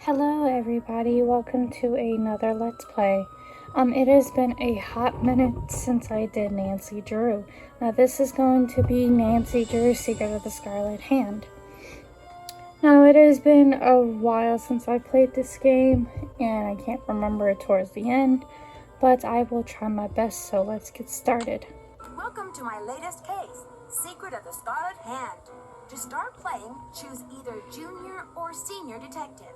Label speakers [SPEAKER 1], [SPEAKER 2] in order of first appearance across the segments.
[SPEAKER 1] Hello everybody, welcome to another Let's Play. It has been a hot minute since I did Nancy Drew. Now this is going to be Nancy Drew's Secret of the Scarlet Hand. Now it has been a while since I played this game, and I can't remember it towards the end, but I will try my best, so let's get started.
[SPEAKER 2] Welcome to my latest case, Secret of the Scarlet Hand. To start playing, choose either Junior or Senior Detective.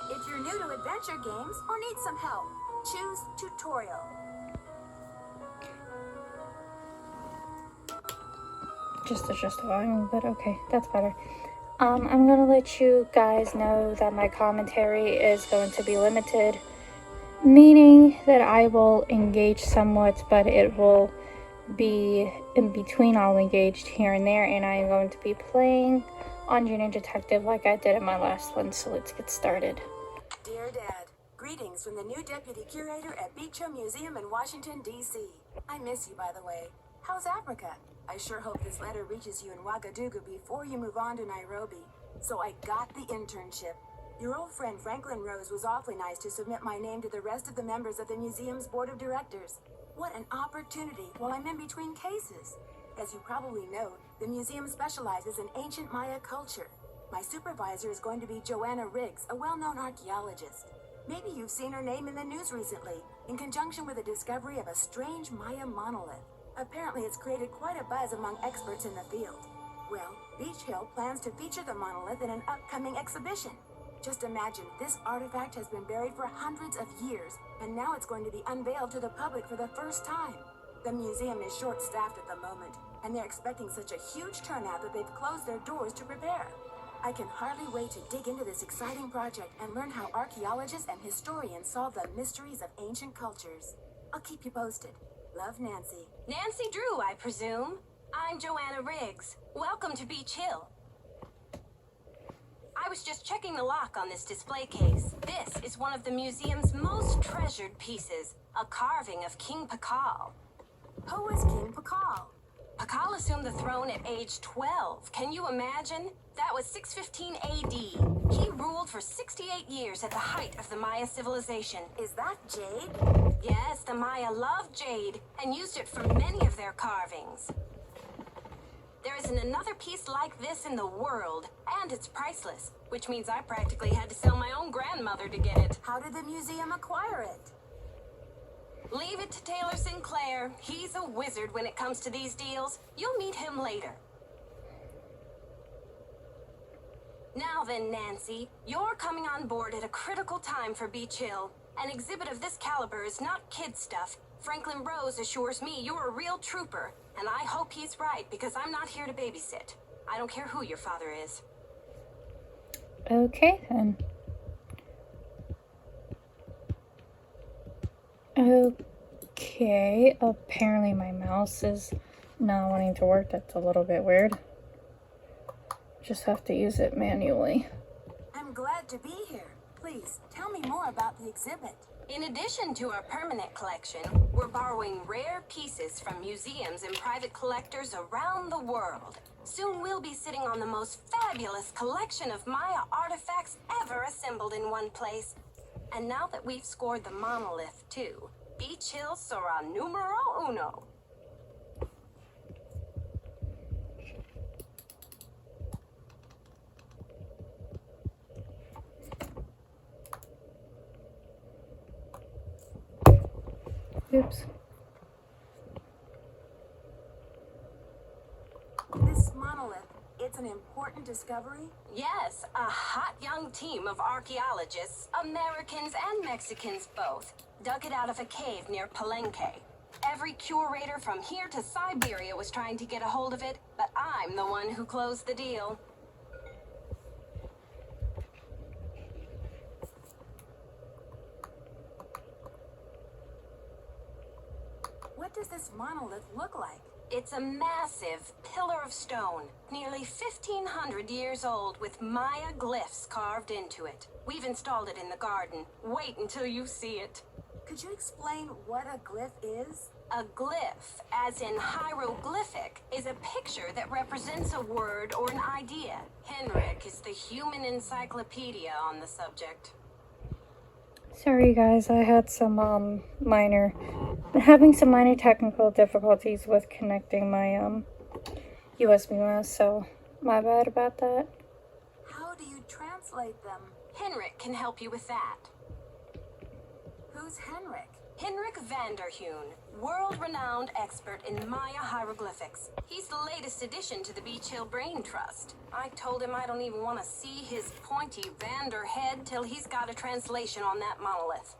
[SPEAKER 2] If you're new to adventure games or need some help, choose Tutorial.
[SPEAKER 1] Just adjust the volume, but okay, that's better. I'm gonna let you guys know that my commentary is going to be limited, meaning that I will engage somewhat, but it will be in between. I'll engage here and there, and I am going to be playing on Junior Detective like I did in my last one, so let's get started.
[SPEAKER 2] Dear Dad, greetings from the new Deputy Curator at Beech Museum in Washington, D.C. I miss you, by the way. How's Africa? I sure hope this letter reaches you in Ouagadougou before you move on to Nairobi. So I got the internship. Your old friend Franklin Rose was awfully nice to submit my name to the rest of the members of the museum's board of directors. What an opportunity while I'm in between cases. As you probably know, the museum specializes in ancient Maya culture. My supervisor is going to be Joanna Riggs, a well-known archaeologist. Maybe you've seen her name in the news recently, in conjunction with the discovery of a strange Maya monolith. Apparently it's created quite a buzz among experts in the field. Well, Beech Hill plans to feature the monolith in an upcoming exhibition. Just imagine, this artifact has been buried for hundreds of years, and now it's going to be unveiled to the public for the first time. The museum is short-staffed at the moment, and they're expecting such a huge turnout that they've closed their doors to prepare. I can hardly wait to dig into this exciting project and learn how archaeologists and historians solve the mysteries of ancient cultures. I'll keep you posted. Love, Nancy.
[SPEAKER 3] Nancy Drew, I presume. I'm Joanna Riggs. Welcome to Beech Hill. I was just checking the lock on this display case. This is one of the museum's most treasured pieces, a carving of King Pakal.
[SPEAKER 2] Who is King Pakal?
[SPEAKER 3] Pakal assumed the throne at age 12. Can you imagine? That was 615 AD. He ruled for 68 years at the height of the Maya civilization.
[SPEAKER 2] Is that jade?
[SPEAKER 3] Yes, the Maya loved jade and used it for many of their carvings. There isn't another piece like this in the world, and it's priceless, which means I practically had to sell my own grandmother to get it.
[SPEAKER 2] How did the museum acquire it?
[SPEAKER 3] Leave it to Taylor Sinclair. He's a wizard when it comes to these deals. You'll meet him later. Now then, Nancy, you're coming on board at a critical time for Beech Hill. An exhibit of this caliber is not kid stuff. Franklin Rose assures me you're a real trooper, and I hope he's right because I'm not here to babysit. I don't care who your father is.
[SPEAKER 1] Okay then. Okay, apparently my mouse is not wanting to work. That's a little bit weird. Just have to use it manually.
[SPEAKER 2] I'm glad to be here. Please, tell me more about the exhibit.
[SPEAKER 3] In addition to our permanent collection, we're borrowing rare pieces from museums and private collectors around the world. Soon we'll be sitting on the most fabulous collection of Maya artifacts ever assembled in one place. And now that we've scored the monolith too, Beech Hill sera numero uno.
[SPEAKER 1] Oops.
[SPEAKER 2] This monolith, it's an important discovery?
[SPEAKER 3] Yes, a hot young team of archaeologists, Americans and Mexicans both, dug it out of a cave near Palenque. Every curator from here to Siberia was trying to get a hold of it, but I'm the one who closed the deal.
[SPEAKER 2] What does this monolith look like?
[SPEAKER 3] It's a massive pillar of stone, nearly 1,500 years old, with Maya glyphs carved into it. We've installed it in the garden. Wait until you see it.
[SPEAKER 2] Could you explain what a glyph is?
[SPEAKER 3] A glyph, as in hieroglyphic, is a picture that represents a word or an idea. Henrik is the human encyclopedia on the subject.
[SPEAKER 1] Sorry guys, I had some having some minor technical difficulties with connecting my USB mouse, so my bad about that.
[SPEAKER 2] How do you translate them?
[SPEAKER 3] Henrik can help you with that.
[SPEAKER 2] Who's Henrik?
[SPEAKER 3] Henrik Vanderheun, world-renowned expert in Maya hieroglyphics. He's the latest addition to the Beech Hill Brain Trust. I told him I don't even want to see his pointy Vander head till he's got a translation on that monolith.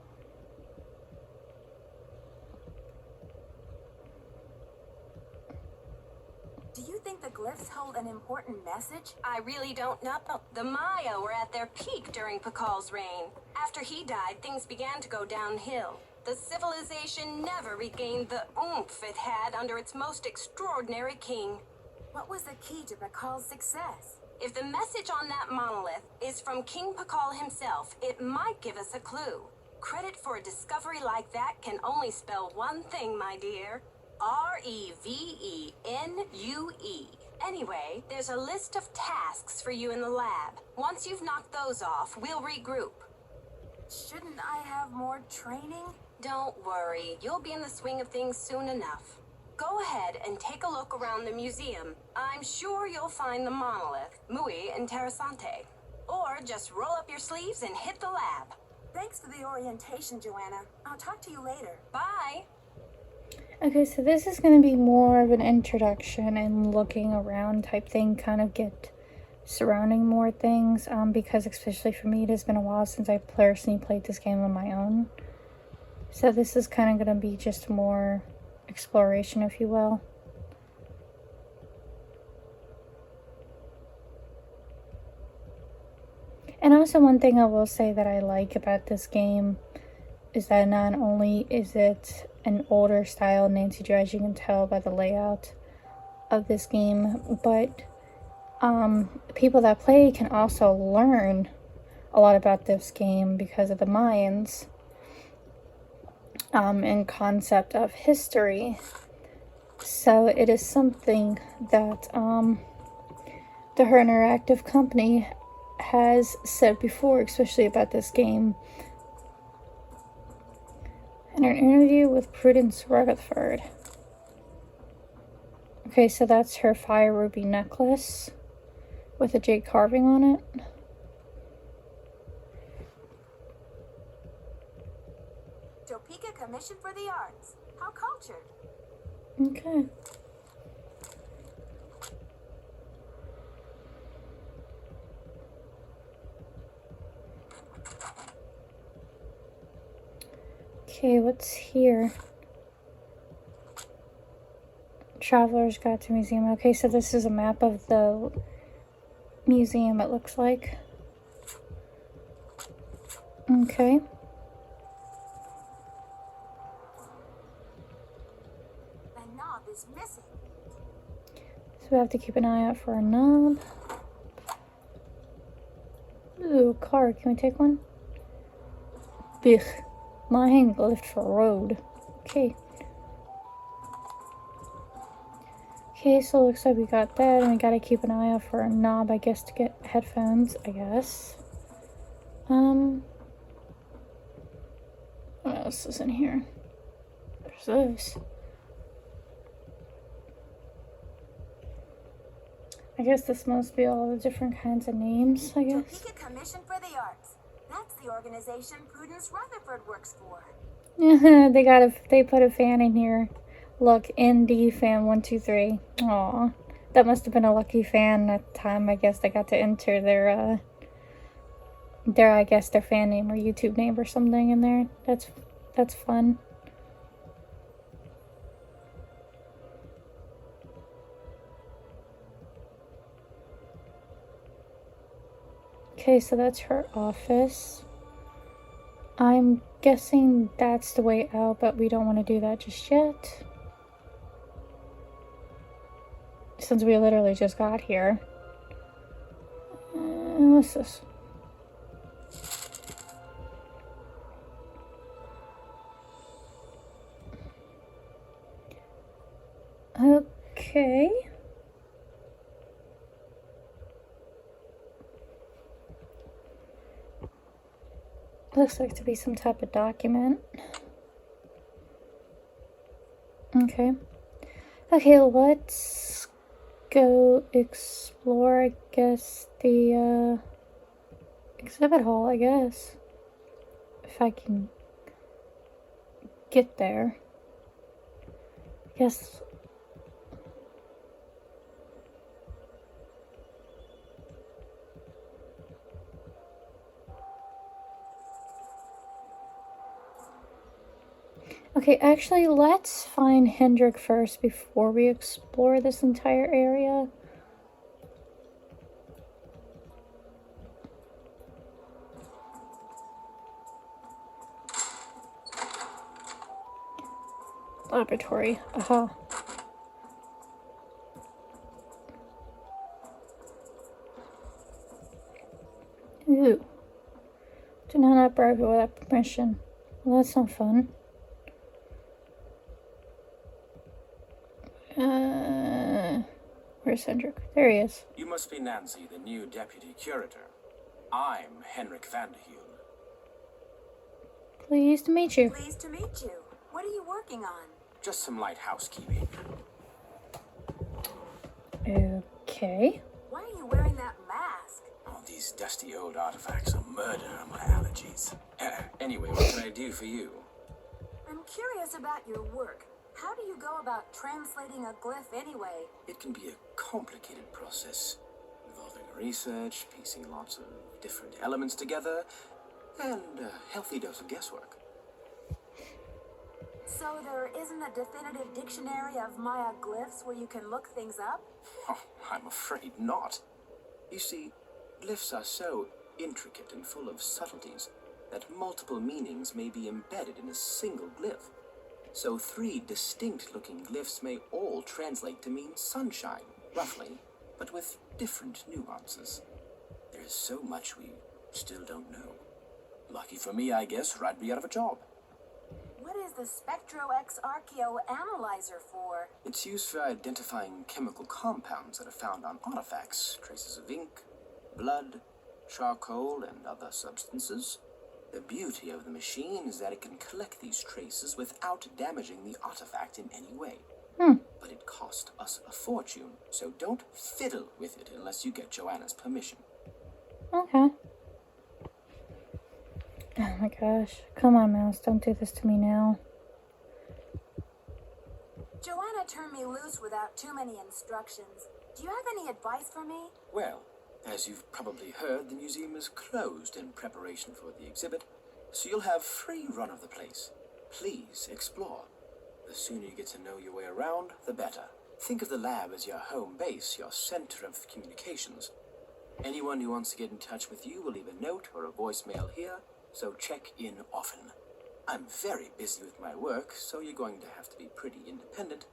[SPEAKER 2] Do you think the glyphs hold an important message?
[SPEAKER 3] I really don't know. The Maya were at their peak during Pakal's reign. After he died, things began to go downhill. The civilization never regained the oomph it had under its most extraordinary king.
[SPEAKER 2] What was the key to Pakal's success?
[SPEAKER 3] If the message on that monolith is from King Pakal himself, it might give us a clue. Credit for a discovery like that can only spell one thing, my dear. Revenue. Anyway, there's a list of tasks for you in the lab. Once you've knocked those off, we'll regroup.
[SPEAKER 2] Shouldn't I have more training?
[SPEAKER 3] Don't worry, you'll be in the swing of things soon enough. Go ahead and take a look around the museum. I'm sure you'll find the monolith, muy interesante. Or just roll up your sleeves and hit the lab.
[SPEAKER 2] Thanks for the orientation, Joanna. I'll talk to you later.
[SPEAKER 3] Bye!
[SPEAKER 1] Okay, so this is going to be more of an introduction and looking around type thing, kind of get surrounding more things, because especially for me, it has been a while since I personally played this game on my own. So this is kind of going to be just more exploration, if you will. And also one thing I will say that I like about this game is that not only is it an older style Nancy Drew, as you can tell by the layout of this game, but people that play can also learn a lot about this game because of the Mayans and concept of history. So it is something that the Her Interactive company has said before, especially about this game. In an interview with Prudence Rutherford. Okay, so that's her fire ruby necklace with a jade carving on it.
[SPEAKER 2] Topeka Commission for the Arts. How cultured.
[SPEAKER 1] Okay. Okay, what's here? Traveler's Guide to Museum. Okay, so this is a map of the museum, it looks like. Okay.
[SPEAKER 2] The knob is missing.
[SPEAKER 1] So we have to keep an eye out for a knob. Ooh, car. Can we take one? Beech. My hand lift for a road. Okay. Okay, so it looks like we got that, and we gotta keep an eye out for a knob, I guess, to get headphones, I guess. What else is in here? There's those. I guess this must be all the different kinds of names, I guess.
[SPEAKER 2] Topeka Commission for the Arts. That's the organization Prudence Rutherford works for.
[SPEAKER 1] they put a fan in here. Look, ND fan 123. Aw, that must have been a lucky fan at the time. I guess they got to enter their fan name or YouTube name or something in there. That's fun. Okay, so that's her office. I'm guessing that's the way out, but we don't want to do that just yet. Since we literally just got here. What's this? Okay. Looks like to be some type of document. Okay. Okay, let's go explore, I guess, the exhibit hall, I guess. If I can get there. I guess. Okay, actually, let's find Hendrik first before we explore this entire area. Laboratory. Aha. Ooh. Do not bribe you without permission. Well, that's not fun. Where's Hendrik? There he is.
[SPEAKER 4] You must be Nancy, the new deputy curator. I'm Henrik van der Huel.
[SPEAKER 1] Pleased to meet you.
[SPEAKER 2] Pleased to meet you. What are you working on?
[SPEAKER 4] Just some light housekeeping.
[SPEAKER 1] Okay.
[SPEAKER 2] Why are you wearing that mask?
[SPEAKER 4] Oh, these dusty old artifacts are murder on my allergies. Anyway, what can I do for you?
[SPEAKER 2] I'm curious about your work. How do you go about translating a glyph anyway?
[SPEAKER 4] It can be a complicated process, involving research, piecing lots of different elements together, and a healthy dose of guesswork.
[SPEAKER 2] So there isn't a definitive dictionary of Maya glyphs where you can look things up?
[SPEAKER 4] Oh, I'm afraid not. You see, glyphs are so intricate and full of subtleties that multiple meanings may be embedded in a single glyph. So 3 distinct-looking glyphs may all translate to mean sunshine, roughly, but with different nuances. There's so much we still don't know. Lucky for me, I guess, or I'd be out of a job.
[SPEAKER 2] What is the SpectroX Archeo Analyzer for?
[SPEAKER 4] It's used for identifying chemical compounds that are found on artifacts, traces of ink, blood, charcoal, and other substances. The beauty of the machine is that it can collect these traces without damaging the artifact in any way. But it cost us a fortune, so don't fiddle with it unless you get Joanna's permission.
[SPEAKER 1] Okay. Oh my gosh. Come on, Mouse. Don't do this to me now.
[SPEAKER 2] Joanna turned me loose without too many instructions. Do you have any advice for me?
[SPEAKER 4] Well, as you've probably heard, the museum is closed in preparation for the exhibit, so you'll have free run of the place. Please explore. The sooner you get to know your way around, the better. Think of the lab as your home base, your center of communications. Anyone who wants to get in touch with you will leave a note or a voicemail here, so check in often. I'm very busy with my work, so you're going to have to be pretty independent,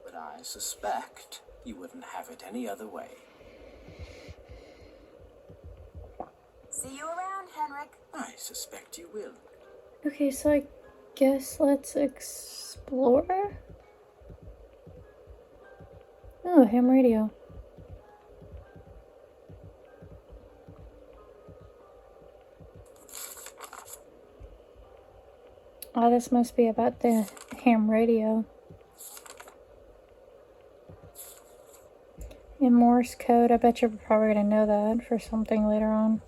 [SPEAKER 4] but I suspect you wouldn't have it any other way.
[SPEAKER 2] See you around, Henrik.
[SPEAKER 4] I suspect you will.
[SPEAKER 1] Okay, so I guess let's explore. Oh, ham radio. Oh, this must be about the ham radio. In Morse code, I bet you're probably going to know that for something later on.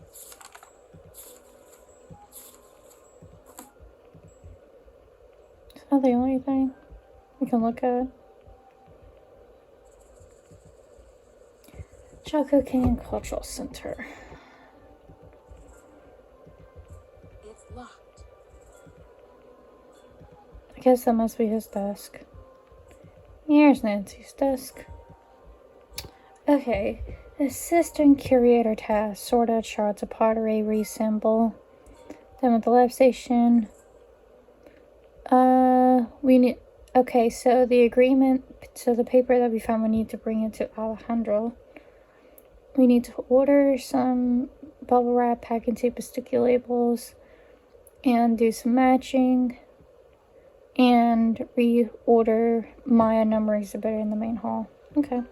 [SPEAKER 1] Is that the only thing we can look at? Chaco Canyon Cultural Center.
[SPEAKER 2] It's locked.
[SPEAKER 1] I guess that must be his desk. Here's Nancy's desk. Okay. Assistant Curator task. Sort out shards of pottery. Reassemble. Then with the lab station. We need... Okay, so the agreement... So the paper that we found, we need to bring it to Alejandro. We need to order some bubble wrap, packing tape, and sticky labels. And do some matching. And reorder Maya number exhibitor in the main hall. Okay.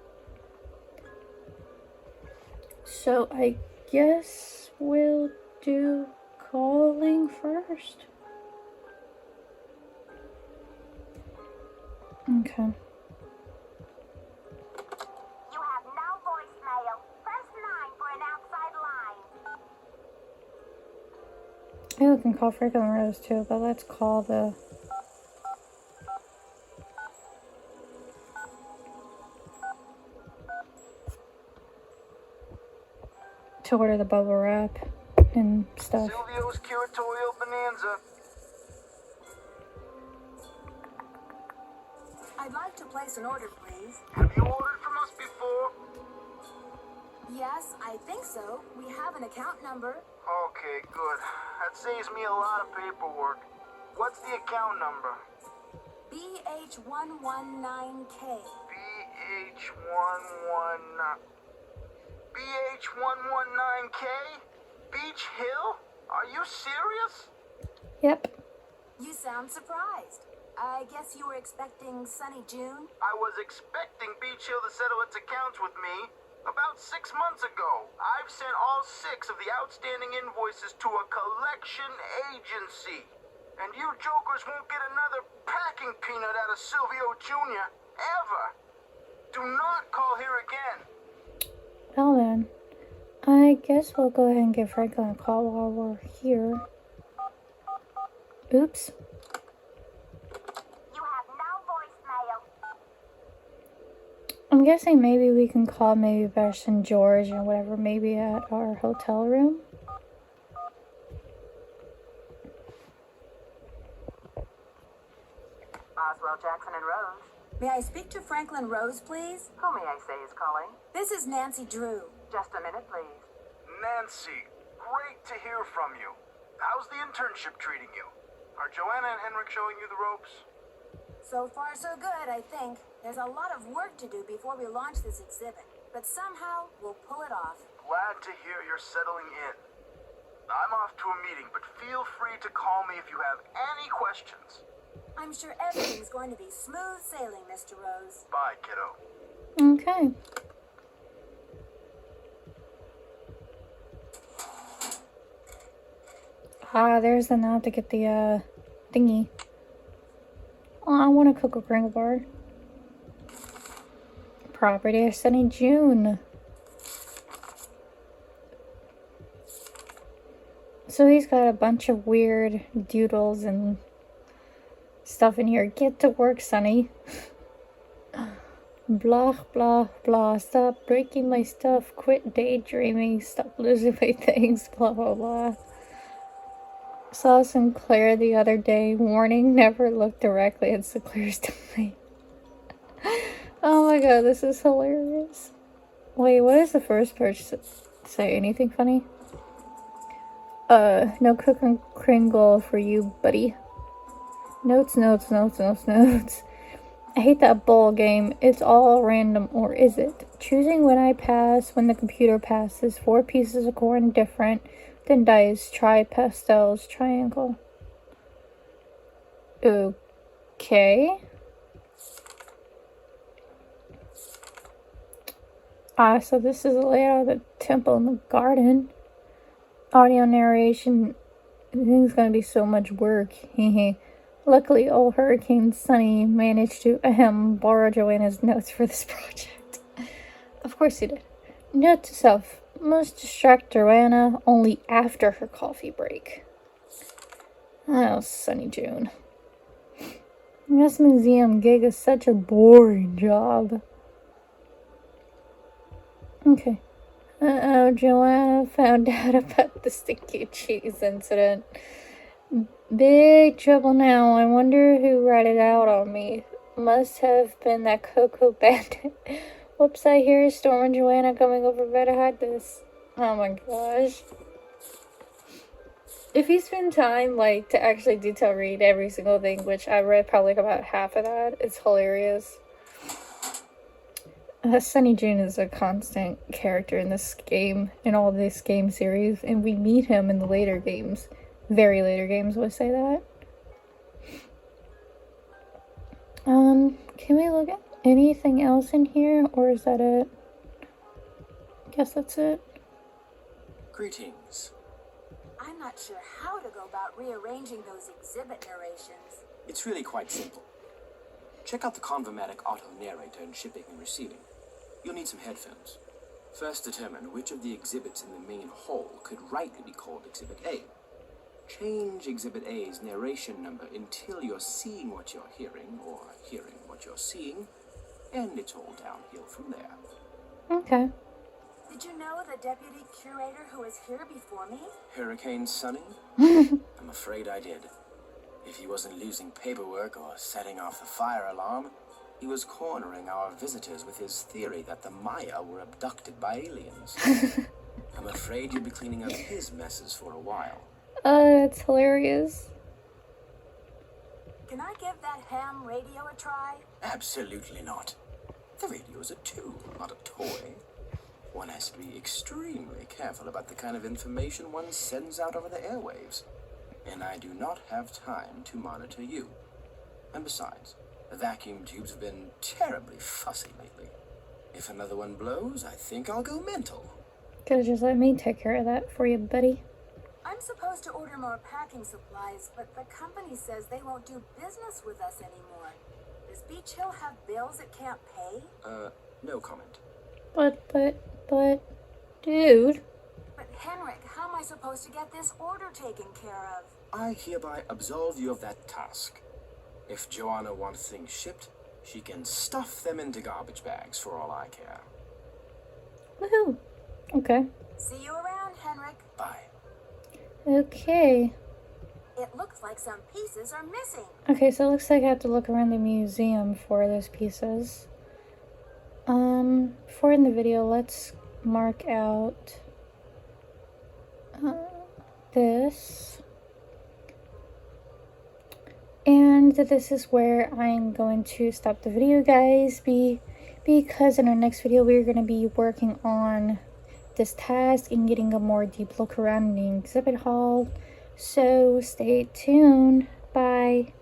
[SPEAKER 1] So I guess we'll do calling first. Okay.
[SPEAKER 5] You have no voicemail. Press 9 for an outside line.
[SPEAKER 1] Yeah, we can call Franklin Rose too, but let's call to order the bubble wrap and stuff.
[SPEAKER 6] Silvio's curatorial bonanza.
[SPEAKER 2] I'd like to place an order, please.
[SPEAKER 6] Have you ordered from us before?
[SPEAKER 2] Yes, I think so. We have an account number.
[SPEAKER 6] Okay, good. That saves me a lot of paperwork. What's the account number?
[SPEAKER 2] BH119K.
[SPEAKER 6] BH119K? Beech Hill? Are you serious?
[SPEAKER 1] Yep.
[SPEAKER 2] You sound surprised. I guess you were expecting Sunny June?
[SPEAKER 6] I was expecting Beech Hill to settle its accounts with me about 6 months ago. I've sent all 6 of the outstanding invoices to a collection agency. And you jokers won't get another packing peanut out of Silvio Jr. ever. Do not call here again.
[SPEAKER 1] Well then, I guess we'll go ahead and give Franklin a call while we're here. Oops.
[SPEAKER 5] You have no voicemail.
[SPEAKER 1] I'm guessing maybe we can call maybe Besh and George or whatever, maybe at our hotel room.
[SPEAKER 2] Oswald Jackson and Rose. May I speak to Franklin Rose, please? Who may I say is calling? This is Nancy Drew. Just a minute, please.
[SPEAKER 6] Nancy, great to hear from you. How's the internship treating you? Are Joanna and Henrik showing you the ropes?
[SPEAKER 2] So far, so good, I think. There's a lot of work to do before we launch this exhibit, but somehow we'll pull it off.
[SPEAKER 6] Glad to hear you're settling in. I'm off to a meeting, but feel free to call me if you have any questions.
[SPEAKER 2] I'm sure everything's going to be smooth sailing, Mr. Rose.
[SPEAKER 6] Bye, kiddo.
[SPEAKER 1] Okay. Ah, there's the knob to get the thingy. Oh, I want a Cocoa Kringle bar. Property of Sunny June. So he's got a bunch of weird doodles and stuff in here. Get to work, Sunny. Blah, blah, blah. Stop breaking my stuff. Quit daydreaming. Stop losing my things. Blah, blah, blah. Saw Sinclair the other day. Warning, never look directly at Sinclair's tummy. Oh my god, this is hilarious. Wait, what is the first person say? Anything funny? No Cocoa Kringle for you, buddy. Notes, notes, notes, notes, notes. I hate that bowl game. It's all random, or is it? Choosing when I pass, when the computer passes. 4 pieces of corn different than dice. Try pastels. Triangle. Okay. So this is a layout of the temple in the garden. Audio narration. I think it's gonna be so much work. Luckily, old Hurricane Sunny managed to borrow Joanna's notes for this project. Of course he did. Note to self: must distract Joanna only after her coffee break. Oh, Sunny June. This museum gig is such a boring job. Okay. Joanna found out about the stinky cheese incident. Big trouble now. I wonder who ratted out on me. Must have been that Cocoa Bandit. Whoops, I hear Storm and Joanna coming over. Better hide this. Oh my gosh. If you spend time, like, to actually detail read every single thing, which I read probably about half of that, it's hilarious. Sunny June is a constant character in this game, in all this game series, and we meet him in the later games. Very later games, would say that. Can we look at anything else in here, or is that it? Guess that's it.
[SPEAKER 4] Greetings.
[SPEAKER 2] I'm not sure how to go about rearranging those exhibit narrations.
[SPEAKER 4] It's really quite simple. Check out the Convermatic Auto Narrator in shipping and receiving. You'll need some headphones. First determine which of the exhibits in the main hall could rightly be called Exhibit A. Change Exhibit A's narration number until you're seeing what you're hearing, or hearing what you're seeing, and it's all downhill from there.
[SPEAKER 1] Okay.
[SPEAKER 2] Did you know the deputy curator who was here before me?
[SPEAKER 4] Hurricane Sunny? I'm afraid I did. If he wasn't losing paperwork or setting off the fire alarm, he was cornering our visitors with his theory that the Maya were abducted by aliens. I'm afraid you'll be cleaning up his messes for a while.
[SPEAKER 1] That's hilarious.
[SPEAKER 2] Can I give that ham radio a try?
[SPEAKER 4] Absolutely not. The radio is a tool, not a toy. One has to be extremely careful about the kind of information one sends out over the airwaves. And I do not have time to monitor you. And besides, the vacuum tubes have been terribly fussy lately. If another one blows, I think I'll go mental.
[SPEAKER 1] Could've just let me take care of that for you, buddy.
[SPEAKER 2] I'm supposed to order more packing supplies, but the company says they won't do business with us anymore. Does Beech Hill have bills it can't pay?
[SPEAKER 4] No comment.
[SPEAKER 1] But, dude.
[SPEAKER 2] But Henrik, how am I supposed to get this order taken care of?
[SPEAKER 4] I hereby absolve you of that task. If Joanna wants things shipped, she can stuff them into garbage bags for all I care.
[SPEAKER 1] Woohoo. Okay.
[SPEAKER 2] See you around, Henrik.
[SPEAKER 4] Bye.
[SPEAKER 1] Okay.
[SPEAKER 2] It looks like some pieces are missing.
[SPEAKER 1] Okay, so it looks like I have to look around the museum for those pieces. For in the video, let's mark out this. And this is where I'm going to stop the video, guys, because in our next video, we're going to be working on this task and getting a more deep look around the exhibit hall. So stay tuned. Bye.